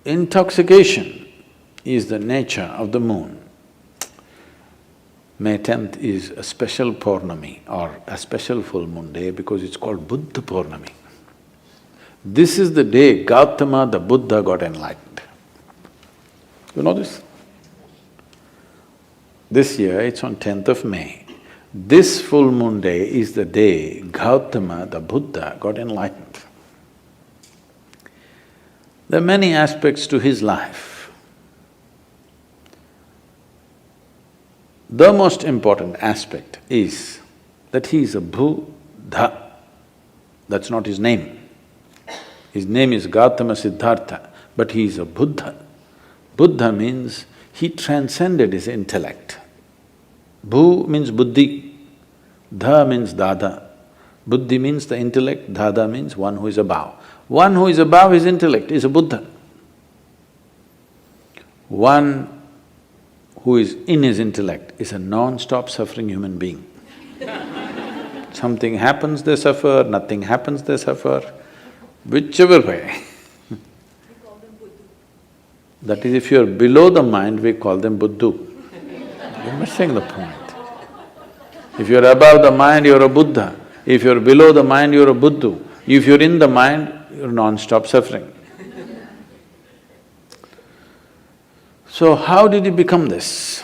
intoxication is the nature of the moon. May 10th is a special Purnima or a special full moon day because it's called Buddha Purnima. This is the day Gautama the Buddha got enlightened. You know this? This year it's on 10th of May. This full moon day is the day Gautama the Buddha got enlightened. There are many aspects to his life. The most important aspect is that he is a Buddha. That's not his name. His name is Gautama Siddhartha, but he is a Buddha. Buddha means he transcended his intellect. Bhu means buddhi, dha means dada. Buddhi means the intellect, dada means one who is above. One who is above his intellect is a Buddha. One who is in his intellect is a non-stop suffering human being. Something happens, they suffer, nothing happens, they suffer, whichever way. That is, if you're below the mind, we call them Buddhu. You're missing the point. If you're above the mind, you're a Buddha. If you're below the mind, you're a Buddhu. If you're in the mind, you're non-stop suffering. So how did he become this?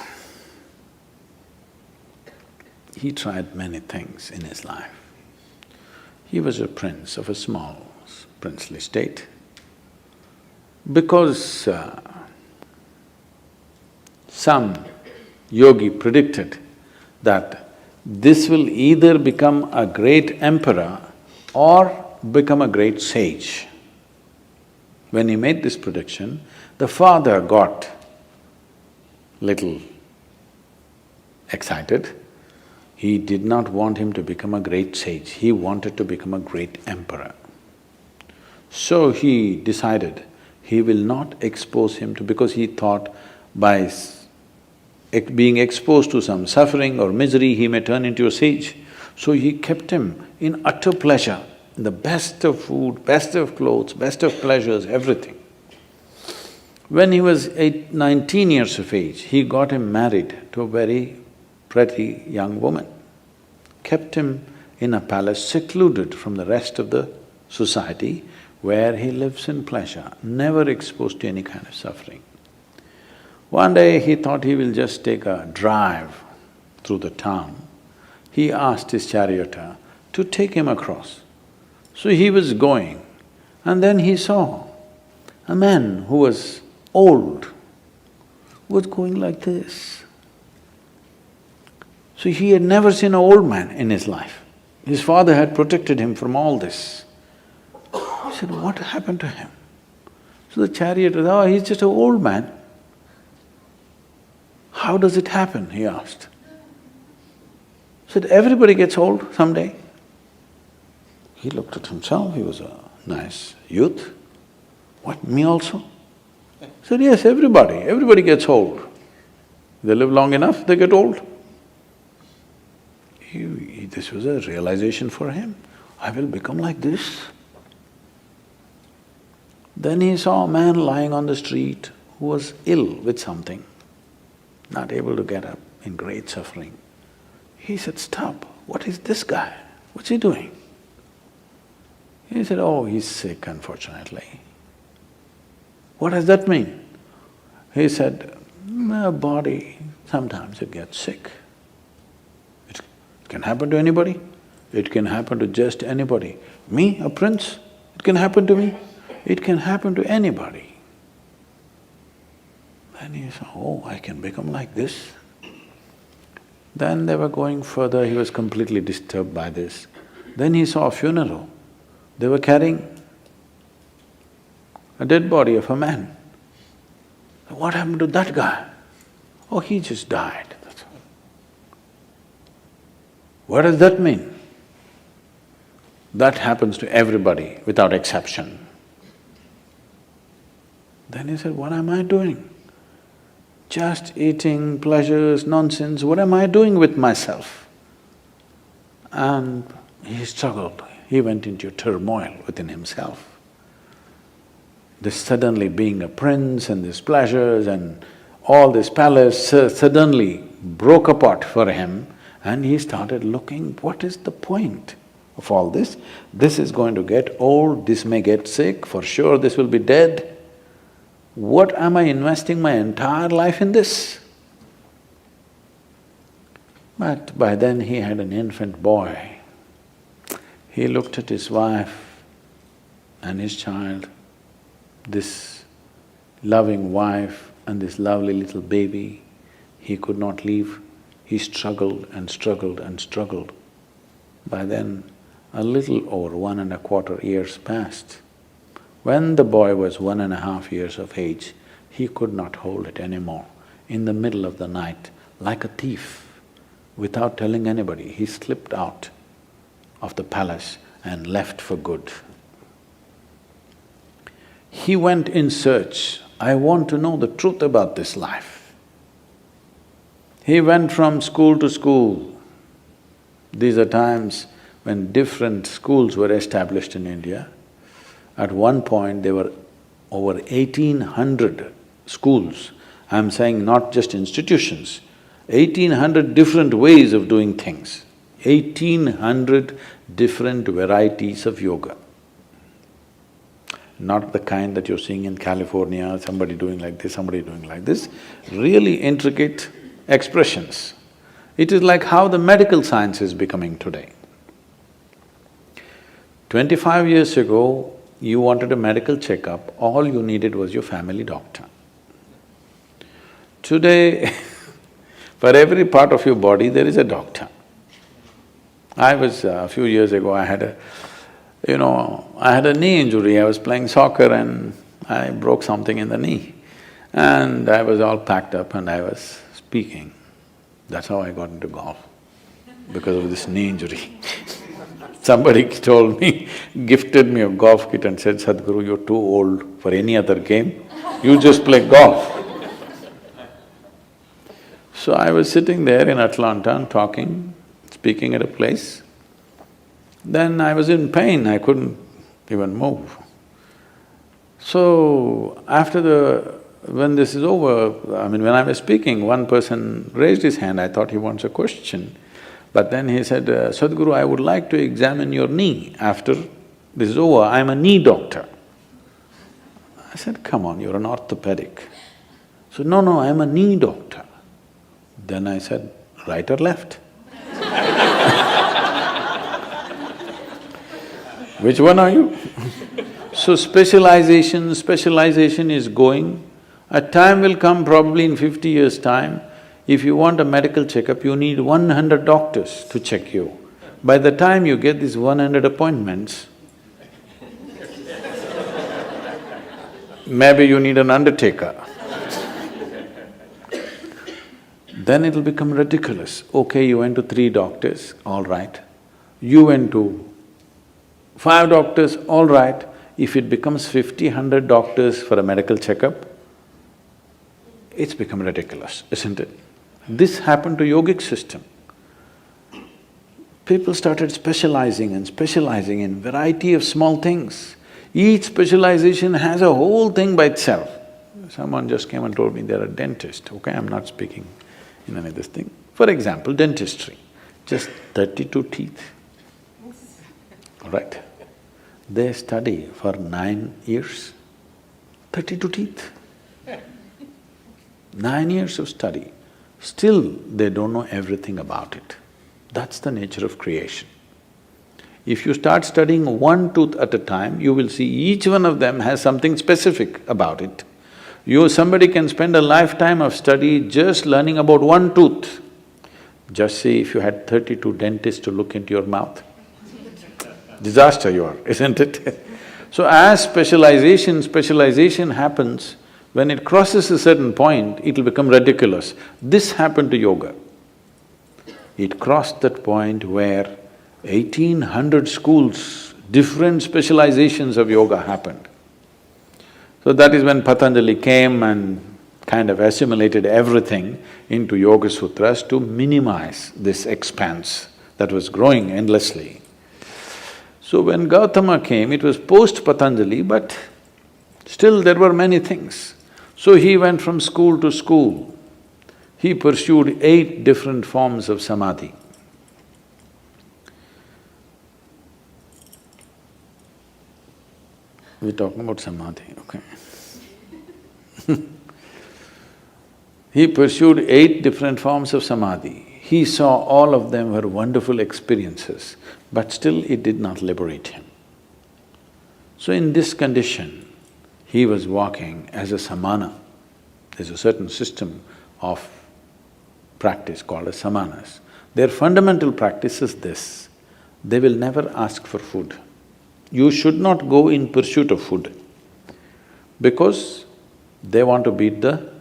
He tried many things in his life. He was a prince of a small princely state. Because some yogi predicted that this will either become a great emperor or become a great sage. When he made this prediction, the father got little excited. He did not want him to become a great sage, he wanted to become a great emperor. So he decided he will not expose him to… because he thought by being exposed to some suffering or misery, he may turn into a sage. So he kept him in utter pleasure, in the best of food, best of clothes, best of pleasures, everything. When he was 19 years of age, he got him married to a very pretty young woman, kept him in a palace secluded from the rest of the society where he lives in pleasure, never exposed to any kind of suffering. One day he thought he will just take a drive through the town. He asked his charioteer to take him across. So he was going, and then he saw a man who was old, was going like this. So he had never seen an old man in his life. His father had protected him from all this. He said, what happened to him? So the charioteer, oh, he's just an old man. How does it happen? He asked. He said, everybody gets old someday. He looked at himself, he was a nice youth. What, me also? He said, yes, everybody gets old. They live long enough, they get old. This was a realization for him, I will become like this. Then he saw a man lying on the street who was ill with something, not able to get up, in great suffering. He said, stop, what is this guy? What's he doing? He said, oh, he's sick, unfortunately. What does that mean? He said, my body, sometimes it gets sick. It can happen to anybody, it can happen to just anybody. Me, a prince, it can happen to me, it can happen to anybody. Then he said, oh, I can become like this. Then they were going further, he was completely disturbed by this. Then he saw a funeral. They were carrying a dead body of a man. What happened to that guy? Oh, he just died, that's all. What does that mean? That happens to everybody without exception. Then he said, what am I doing? Just eating, pleasures, nonsense, what am I doing with myself? And he struggled, he went into turmoil within himself. this suddenly being a prince and these pleasures and all this palace suddenly broke apart for him, and he started looking, what is the point of all this? This is going to get old, this may get sick, for sure this will be dead. What am I investing my entire life in this? But by then he had an infant boy. He looked at his wife and his child, this loving wife and this lovely little baby. He could not leave. He struggled and struggled and struggled. By then, a little over 1.25 years passed. When the boy was 1.5 years of age, he could not hold it anymore. In the middle of the night, like a thief, without telling anybody, he slipped out of the palace and left for good. He went in search, I want to know the truth about this life. He went from school to school. These are times when different schools were established in India. At one point, there were over 1,800 schools. I'm saying not just institutions, 1,800 different ways of doing things, 1,800 different varieties of yoga. Not the kind that you're seeing in California, somebody doing like this, somebody doing like this, really intricate expressions. It is like how the medical science is becoming today. 25 years ago, you wanted a medical checkup, all you needed was your family doctor. Today, for every part of your body, there is a doctor. A few years ago, I had a knee injury. I was playing soccer and I broke something in the knee. And I was all packed up and I was speaking. That's how I got into golf, because of this knee injury. Somebody told me, gifted me a golf kit and said, Sadhguru, you're too old for any other game, you just play golf. So I was sitting there in Atlanta and talking, speaking at a place. Then I was in pain, I couldn't even move. So when this is over, when I was speaking, one person raised his hand, I thought he wants a question. But then he said, Sadhguru, I would like to examine your knee after this is over, I'm a knee doctor. I said, come on, you're an orthopedic. So, no, I'm a knee doctor. Then I said, right or left? Which one are you? So specialization is going. A time will come, probably in 50 years' time, if you want a medical checkup, you need 100 doctors to check you. By the time you get these 100 appointments, maybe you need an undertaker. Then it'll become ridiculous. Okay, you went to 3 doctors, all right. You went to 5 doctors, all right. If it becomes 50, 100 doctors for a medical checkup, it's become ridiculous, isn't it? This happened to yogic system. People started specializing and specializing in variety of small things. Each specialization has a whole thing by itself. Someone just came and told me they're a dentist, okay, I'm not speaking in any of this thing. For example, dentistry, just 32 teeth, all right? They study for 9 years, 32 teeth. 9 years of study, still they don't know everything about it. That's the nature of creation. If you start studying one tooth at a time, you will see each one of them has something specific about it. Somebody can spend a lifetime of study just learning about one tooth. Just see if you had 32 dentists to look into your mouth. Disaster you are, isn't it? So as specialization happens, when it crosses a certain point, it'll become ridiculous. This happened to yoga. It crossed that point where 1,800 schools, different specializations of yoga happened. So that is when Patanjali came and kind of assimilated everything into Yoga Sutras to minimize this expanse that was growing endlessly. So when Gautama came, it was post-Patanjali, but Still there were many things. So he went from school to school. He pursued 8 different forms of samadhi. We're talking about samadhi, okay. He pursued 8 different forms of samadhi. He saw all of them were wonderful experiences, but still it did not liberate him. So in this condition, he was walking as a samana. There's a certain system of practice called as samanas. Their fundamental practice is this: they will never ask for food. You should not go in pursuit of food because they want to beat the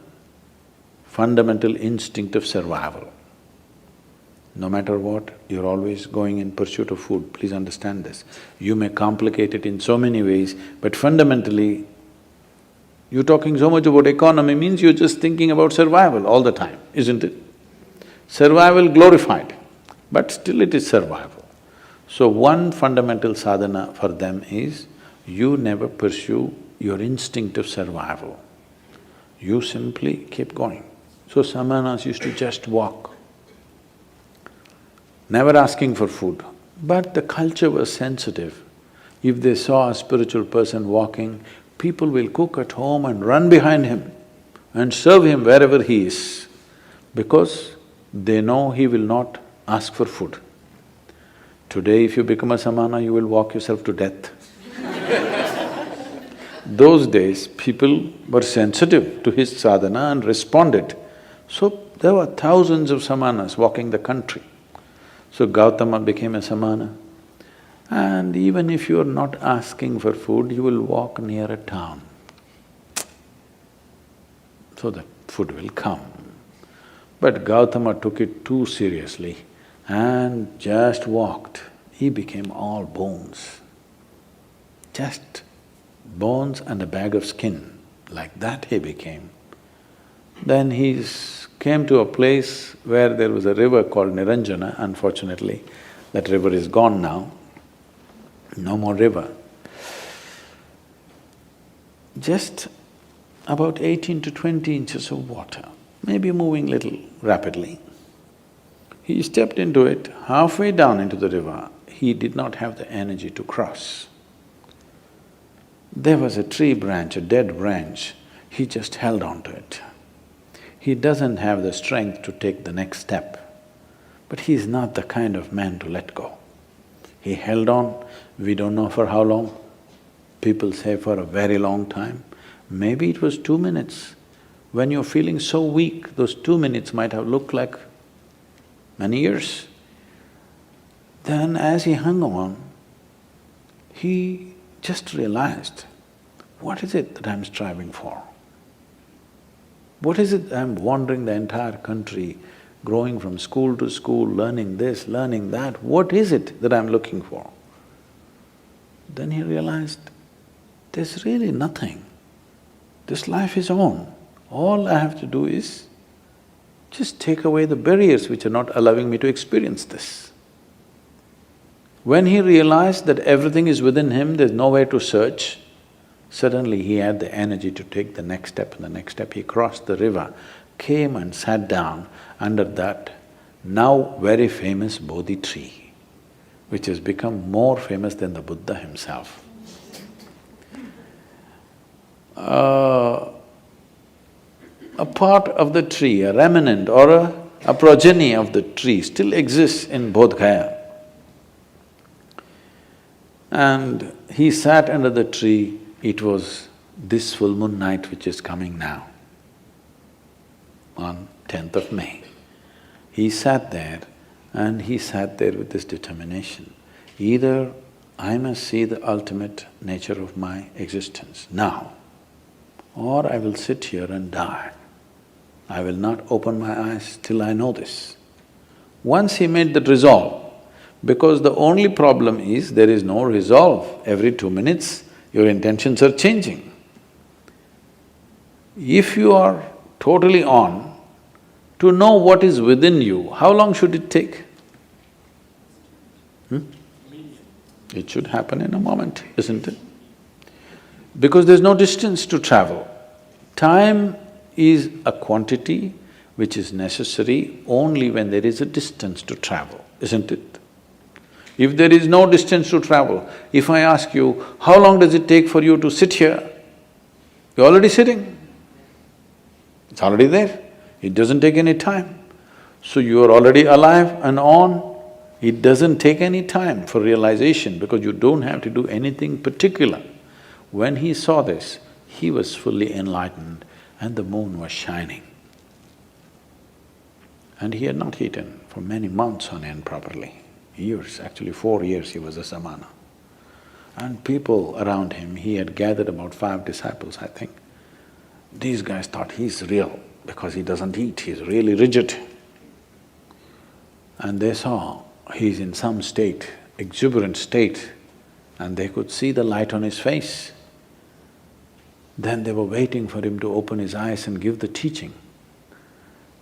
fundamental instinct of survival. No matter what, you're always going in pursuit of food, please understand this. You may complicate it in so many ways, but fundamentally, you're talking so much about economy means you're just thinking about survival all the time, isn't it? Survival glorified, but still it is survival. So one fundamental sadhana for them is, you never pursue your instinct of survival. You simply keep going. So samanas used to just walk, never asking for food. But the culture was sensitive. If they saw a spiritual person walking, people will cook at home and run behind him and serve him wherever he is, because they know he will not ask for food. Today, if you become a samana, you will walk yourself to death. Those days, people were sensitive to his sadhana and responded. So there were thousands of samanas walking the country. So Gautama became a samana. And even if you are not asking for food, you will walk near a town, so that food will come. But Gautama took it too seriously and just walked. He became all bones, just bones and a bag of skin, like that he became. Then he came to a place where there was a river called Niranjana. Unfortunately, that river is gone now, no more river. Just about 18 to 20 inches of water, maybe moving little rapidly. He stepped into it, halfway down into the river, he did not have the energy to cross. There was a tree branch, a dead branch, he just held on to it. He doesn't have the strength to take the next step, but he's not the kind of man to let go. He held on, we don't know for how long, people say for a very long time. Maybe it was 2 minutes. When you're feeling so weak, those 2 minutes might have looked like many years. Then as he hung on, he just realized, what is it that I'm striving for? What is it I'm wandering the entire country, growing from school to school, learning this, learning that, what is it that I'm looking for? Then he realized, there's really nothing. This life is on. All I have to do is just take away the barriers which are not allowing me to experience this. When he realized that everything is within him, there's nowhere to search, suddenly he had the energy to take the next step and the next step. He crossed the river, came and sat down under that now very famous Bodhi tree, which has become more famous than the Buddha himself. A part of the tree, a remnant or a progeny of the tree still exists in Bodh Gaya. And he sat under the tree. It was this full moon night which is coming now, on 10th of May. He sat there and he sat there with this determination, either I must see the ultimate nature of my existence now, or I will sit here and die. I will not open my eyes till I know this. Once he made that resolve, because the only problem is there is no resolve. Every 2 minutes, your intentions are changing. If you are totally on, to know what is within you, how long should it take? It should happen in a moment, isn't it? because there's no distance to travel. Time is a quantity which is necessary only when there is a distance to travel, isn't it? If there is no distance to travel, if I ask you, how long does it take for you to sit here? You're already sitting. It's already there. It doesn't take any time. So you are already alive and on. It doesn't take any time for realization because you don't have to do anything particular. When he saw this, he was fully enlightened and the moon was shining. And he had not eaten for many months on end properly, years, actually 4 years he was a samana. And people around him, he had gathered about 5 disciples, I think. These guys thought he's real because he doesn't eat, he's really rigid. And they saw he's in some state, exuberant state, and they could see the light on his face. Then they were waiting for him to open his eyes and give the teaching.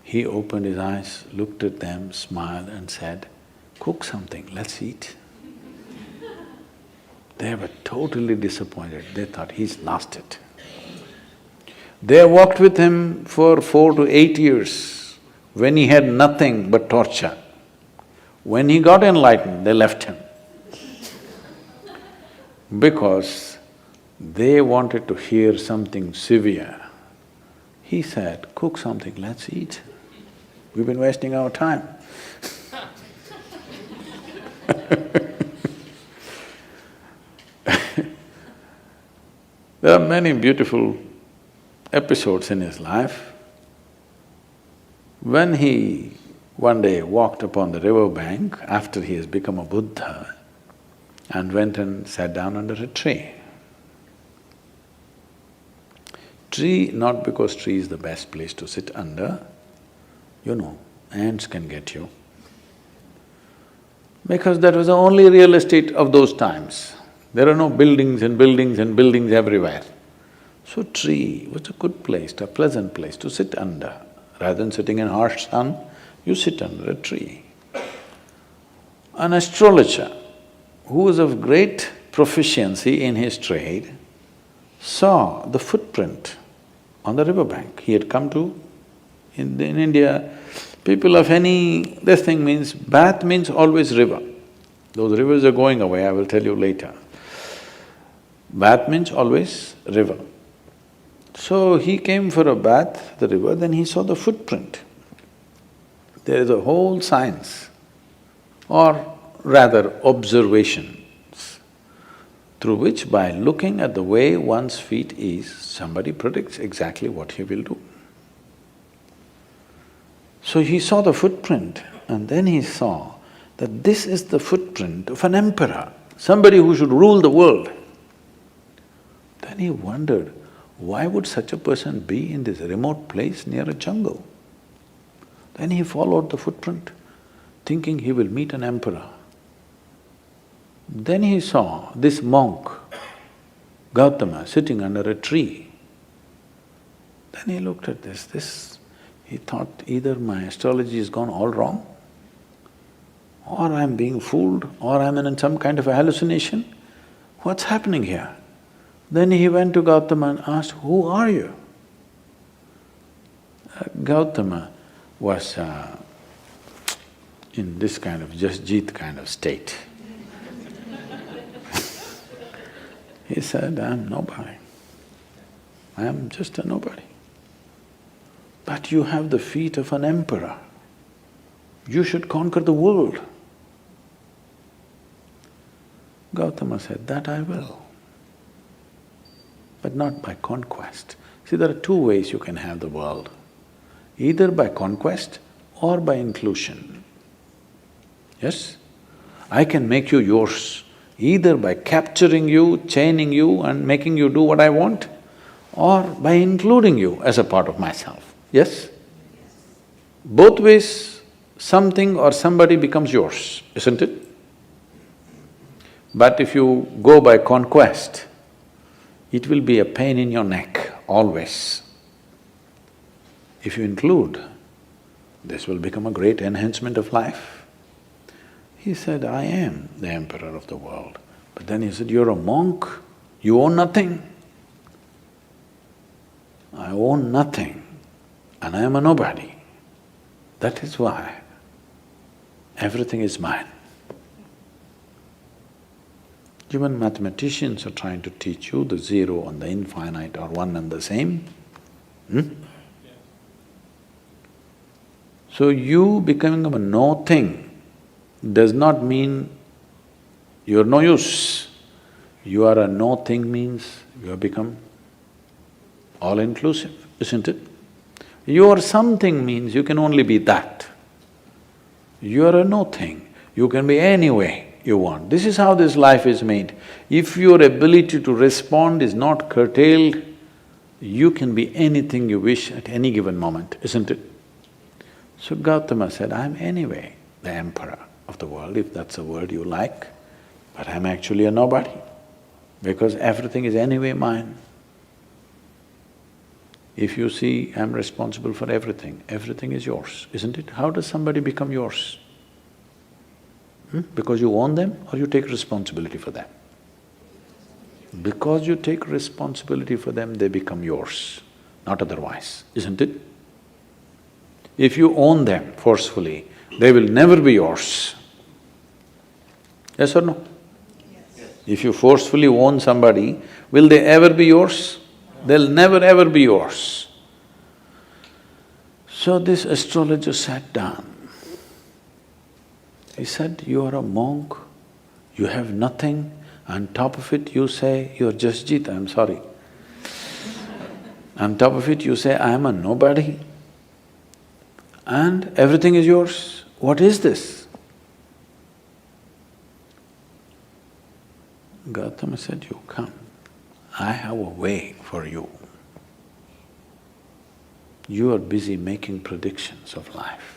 He opened his eyes, looked at them, smiled and said, "Cook something, let's eat." They were totally disappointed, they thought he's lost it. They walked with him for 4 to 8 years when he had nothing but torture. When he got enlightened, they left him because they wanted to hear something severe. He said, "Cook something, let's eat. We've been wasting our time." There are many beautiful episodes in his life. When he one day walked upon the river bank after he has become a Buddha and went and sat down under a tree. Tree, not because tree is the best place to sit under, ants can get you. Because that was the only real estate of those times. There are no buildings and buildings and buildings everywhere. So tree was a good place, a pleasant place to sit under. Rather than sitting in harsh sun, you sit under a tree. An astrologer who was of great proficiency in his trade saw the footprint on the riverbank. He had come to… In India, people of this thing means… bath means always river. Those rivers are going away, I will tell you later. Bath means always river. So he came for a bath at the river, then he saw the footprint. There is a whole science, or rather observations, through which by looking at the way one's feet is, somebody predicts exactly what he will do. So he saw the footprint and then he saw that this is the footprint of an emperor, somebody who should rule the world. Then he wondered, why would such a person be in this remote place near a jungle? Then he followed the footprint, thinking he will meet an emperor. Then he saw this monk, Gautama, sitting under a tree. Then he looked at he thought either my astrology has gone all wrong, or I'm being fooled, or I'm in some kind of a hallucination. What's happening here? Then he went to Gautama and asked, "Who are you?" Gautama was in this kind of Jasjit kind of state. He said, "I'm nobody. I'm just a nobody. But you have the feet of an emperor. You should conquer the world." Gautama said, "That I will, but not by conquest." See, there are 2 ways you can have the world, either by conquest or by inclusion. Yes? I can make you yours, either by capturing you, chaining you and making you do what I want, or by including you as a part of myself. Yes? Both ways, something or somebody becomes yours, isn't it? But if you go by conquest, it will be a pain in your neck, always. If you include, this will become a great enhancement of life. He said, "I am the emperor of the world." But then he said, "You're a monk, you own nothing. I own nothing and I am a nobody. That is why everything is mine. Even mathematicians are trying to teach you the zero and the infinite are one and the same. So you becoming a no thing does not mean you're no use. You are a no thing means you have become all-inclusive, isn't it? You are something means you can only be that. You are a no thing, you can be any way you want. This is how this life is made. If your ability to respond is not curtailed, you can be anything you wish at any given moment, isn't it? So Gautama said, I'm anyway the emperor of the world, if that's a word you like, but I'm actually a nobody, because everything is anyway mine. If you see I'm responsible for everything, everything is yours, isn't it? How does somebody become yours? Because you own them or you take responsibility for them? Because you take responsibility for them, they become yours, not otherwise, isn't it? If you own them forcefully, they will never be yours. Yes or no? Yes. If you forcefully own somebody, will they ever be yours? They'll never ever be yours. So this astrologer sat down. He said, you are a monk, you have nothing, on top of it you say, you're Jasjit, I'm sorry. On top of it you say, I am a nobody and everything is yours. What is this? Gautama said, you come, I have a way for you. You are busy making predictions of life.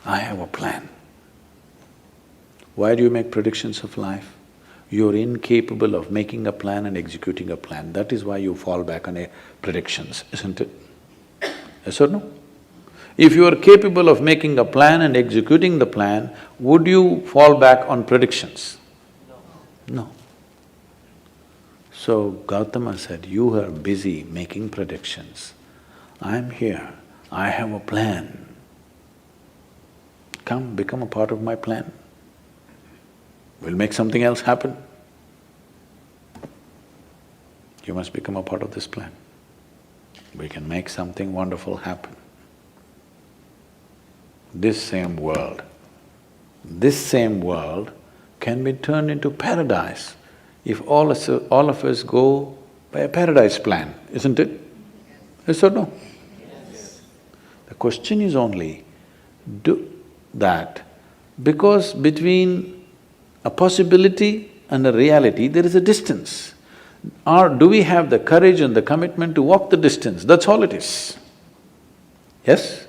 I have a plan. Why do you make predictions of life? You're incapable of making a plan and executing a plan. That is why you fall back on predictions, isn't it? Yes or no? If you are capable of making a plan and executing the plan, would you fall back on predictions? No. So Gautama said, you are busy making predictions. I'm here, I have a plan. Come, become a part of my plan. We'll make something else happen. You must become a part of this plan. We can make something wonderful happen. This same world can be turned into paradise if all of us go by a paradise plan, isn't it? Yes or no? Yes. The question is only, do that, because between a possibility and a reality there is a distance. Or do we have the courage and the commitment to walk the distance? That's all it is. Yes?